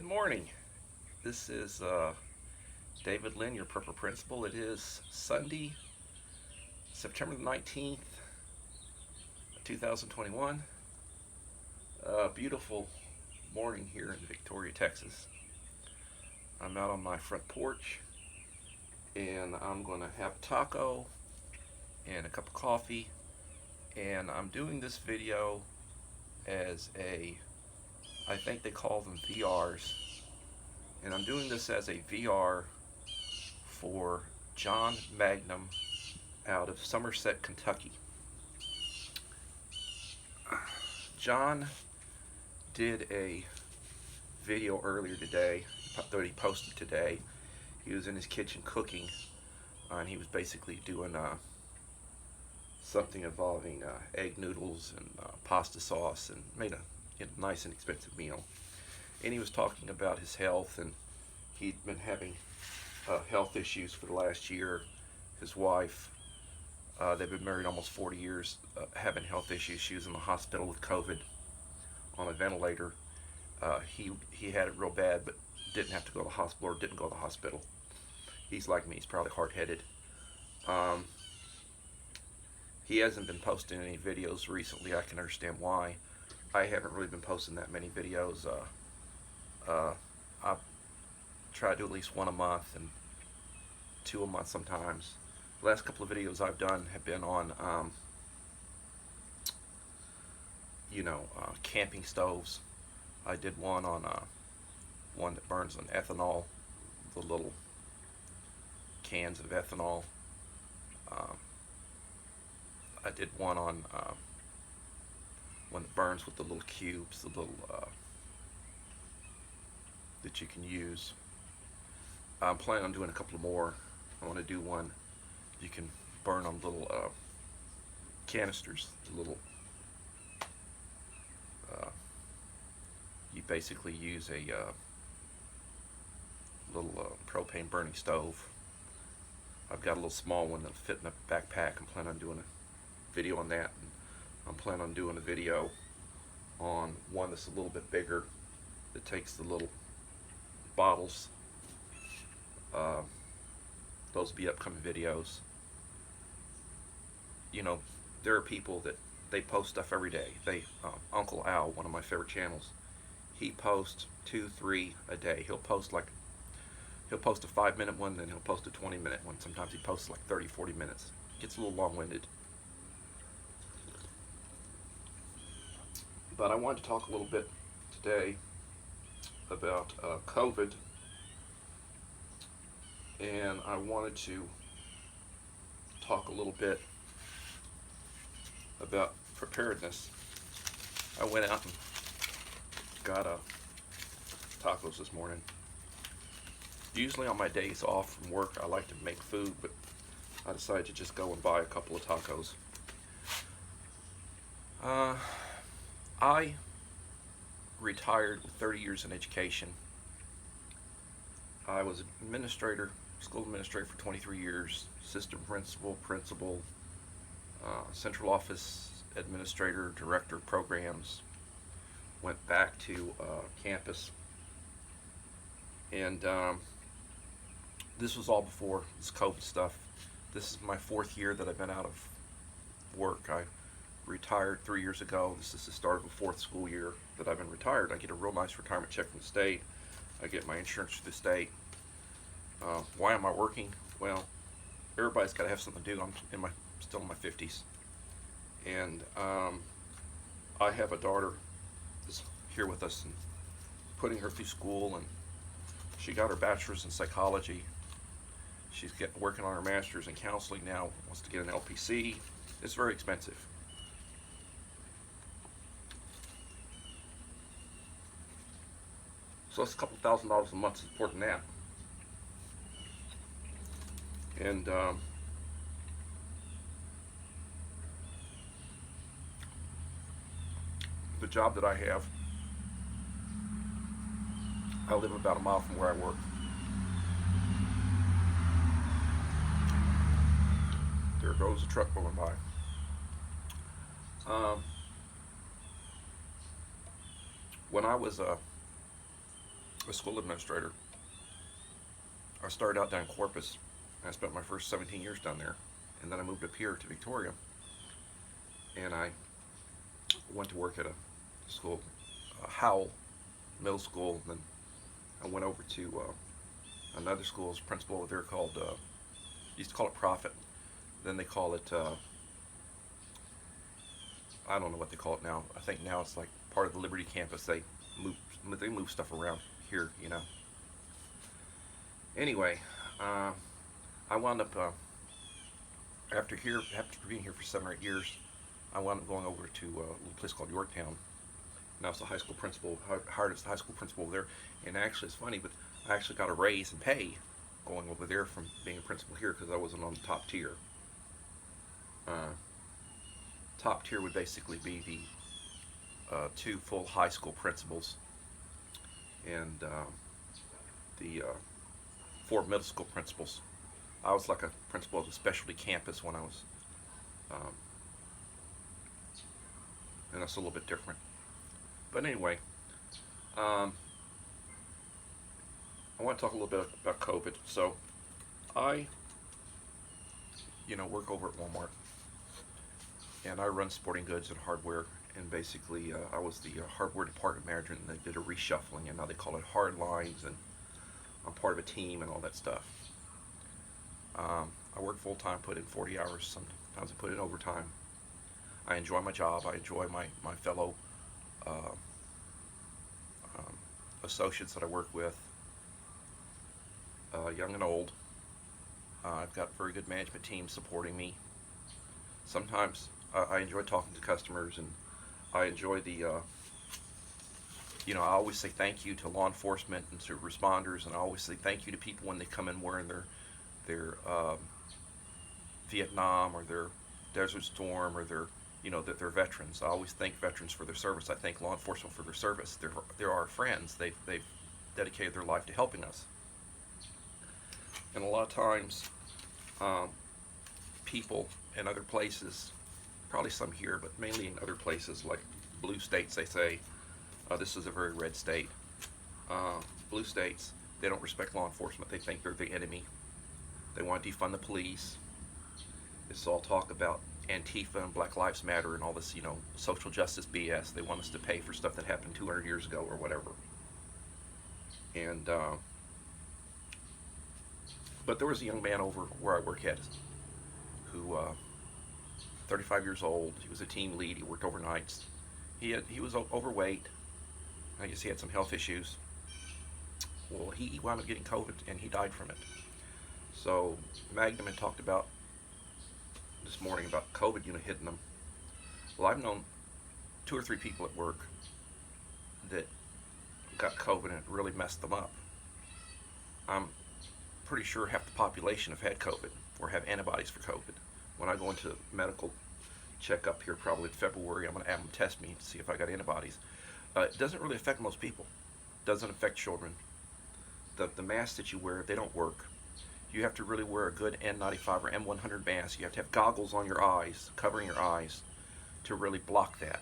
Good morning. This is David Lynn, your Prepper Principal. It is Sunday, September the 19th, 2021. Beautiful morning here in Victoria, Texas. I'm out on my front porch and I'm going to have a taco and a cup of coffee. And I'm doing this video as I think they call them VRs. And I'm doing this as a VR for John Magnum out of Somerset, Kentucky. John did a video earlier today that he posted today. He was in his kitchen cooking, and he was basically doing something involving egg noodles and pasta sauce, and made a nice and expensive meal. And he was talking about his health, and he'd been having health issues for the last year. His wife, they've been married almost 40 years, having health issues. She was in the hospital with COVID on a ventilator. He had it real bad, but didn't have to go to the hospital, or didn't go to the hospital. He's like me, he's probably hard-headed. He hasn't been posting any videos recently. I can understand why. I haven't really been posting that many videos. I try to do at least one a month and two a month sometimes. The last couple of videos I've done have been on, camping stoves. I did one on one that burns on ethanol, the little cans of ethanol. I did one on one that burns with the little cubes, the little that you can use. I'm planning on doing a couple more. I want to do one you can burn on little canisters, the little you basically use a little propane burning stove. I've got a little small one that'll fit in a backpack. I'm planning on doing a video on that. And I'm planning on doing a video on one that's a little bit bigger, that takes the little bottles. Those will be upcoming videos. There are people that they post stuff every day. Uncle Al, one of my favorite channels, he posts 2-3 a day. He'll post a 5-minute one, then he'll post a 20-minute one. Sometimes he posts like 30-40 minutes. Gets a little long-winded. But I wanted to talk a little bit today about COVID, and I wanted to talk a little bit about preparedness. I went out and got tacos this morning. Usually on my days off from work, I like to make food, but I decided to just go and buy a couple of tacos. I retired with 30 years in education. I was administrator, school administrator for 23 years, assistant principal, central office administrator, director of programs. Went back to campus, and this was all before this COVID stuff. This is my 4th year that I've been out of work. I retired 3 years ago. This is the start of a 4th school year that I've been retired. I get a real nice retirement check from the state. I get my insurance through the state. Why am I working? Well, everybody's got to have something to do. I'm still in my 50s, and I have a daughter that's here with us, and putting her through school, and she got her bachelor's in psychology. She's working on her master's in counseling now. Wants to get an LPC. It's very expensive. So it's a couple $1,000s a month supporting that. And the job that I have, I live about a mile from where I work. There goes a truck going by. When I was a school administrator. I started out down in Corpus, and I spent my first 17 years down there, and then I moved up here to Victoria, and I went to work at a school, Howell Middle School, and then I went over to another school as principal over there called, used to call it Prophet, then they call it, I don't know what they call it now. I think now it's like part of the Liberty campus. They move stuff around here, you know. Anyway, I wound up after being here for 7 or 8 years, I wound up going over to a little place called Yorktown. And I was the high school principal, hired as the high school principal over there. And actually, it's funny, but I actually got a raise in pay going over there from being a principal here because I wasn't on the top tier. Top tier would basically be the 2 full high school principals and the 4 middle school principals. I was like a principal of a specialty campus when I was, and that's a little bit different. But anyway, I want to talk a little bit about COVID. So I, work over at Walmart, and I run sporting goods and hardware, and basically I was the hardware department manager, and they did a reshuffling, and now they call it hard lines, and I'm part of a team and all that stuff. I work full time, put in 40 hours, sometimes I put in overtime. I enjoy my job, I enjoy my fellow associates that I work with, young and old. I've got a very good management team supporting me. Sometimes I enjoy talking to customers, and I enjoy the, I always say thank you to law enforcement and to responders, and I always say thank you to people when they come in wearing their Vietnam or their Desert Storm or that they're veterans. I always thank veterans for their service. I thank law enforcement for their service. They're our friends. They've dedicated their life to helping us. And a lot of times, people in other places, probably some here, but mainly in other places like blue states, they say, this is a very red state. Blue states, they don't respect law enforcement. They think they're the enemy. They want to defund the police. It's all talk about Antifa and Black Lives Matter and all this, social justice BS. They want us to pay for stuff that happened 200 years ago or whatever. And, but there was a young man over where I work at who, 35 years old, he was a team lead, he worked overnights. He was overweight. I guess he had some health issues. Well, he wound up getting COVID and he died from it. So Magnum had talked about this morning about COVID, hitting them. Well, I've known 2 or 3 people at work that got COVID and it really messed them up. I'm pretty sure half the population have had COVID or have antibodies for COVID. When I go into medical checkup here probably in February, I'm going to have them test me to see if I got antibodies. It doesn't really affect most people. It doesn't affect children. The masks that you wear, they don't work. You have to really wear a good N95 or M100 mask. You have to have goggles on your eyes, covering your eyes, to really block that.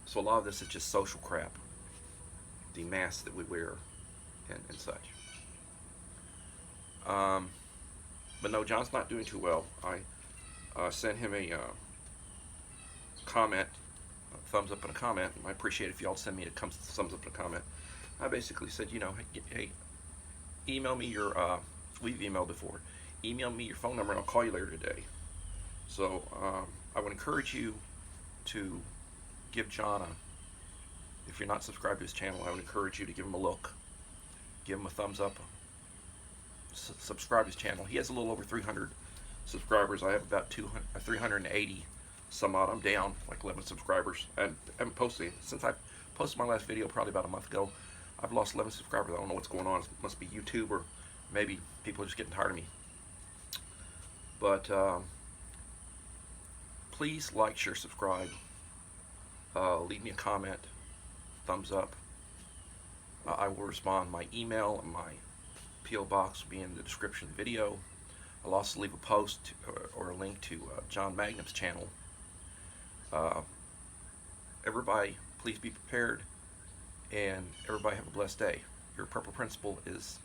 So a lot of this is just social crap. The masks that we wear and such. But no, John's not doing too well. I sent him a comment, a thumbs up and a comment. I appreciate it if y'all send me a thumbs up and a comment. I basically said, hey, email me your, we've emailed before, email me your phone number and I'll call you later today. So I would encourage you to give John if you're not subscribed to his channel, I would encourage you to give him a look, give him a thumbs up, subscribe to his channel. He has a little over 300 subscribers. I have about 380 some odd. I'm down like 11 subscribers, and I haven't posted since I posted my last video probably about a month ago. I've lost 11 subscribers. I don't know what's going on. It must be YouTube, or maybe people are just getting tired of me. But please like, share, subscribe. Leave me a comment, thumbs up. I will respond. My email and my P.O. box will be in the description of the video. I'll also leave a post or a link to John Magnum's channel. Everybody, please be prepared and everybody have a blessed day. Your purple principal is